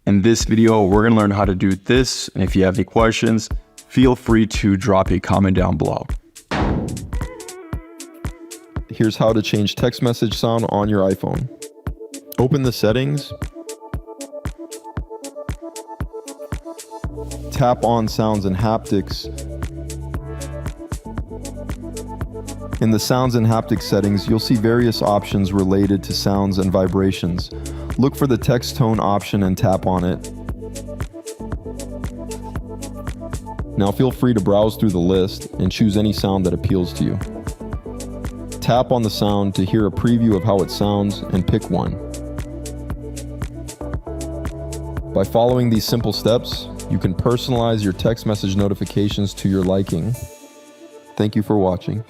In this video, we're gonna learn how to do this, and if you have any questions, feel free to drop a comment down below. Here's how to change text message sound on your iPhone. Open the settings. Tap on sounds and haptics. In the sounds and haptics settings, you'll see various options related to sounds and vibrations. Look for the text tone option and tap on it. Now feel free to browse through the list and choose any sound that appeals to you. Tap on the sound to hear a preview of how it sounds and pick one. By following these simple steps, you can personalize your text message notifications to your liking. Thank you for watching.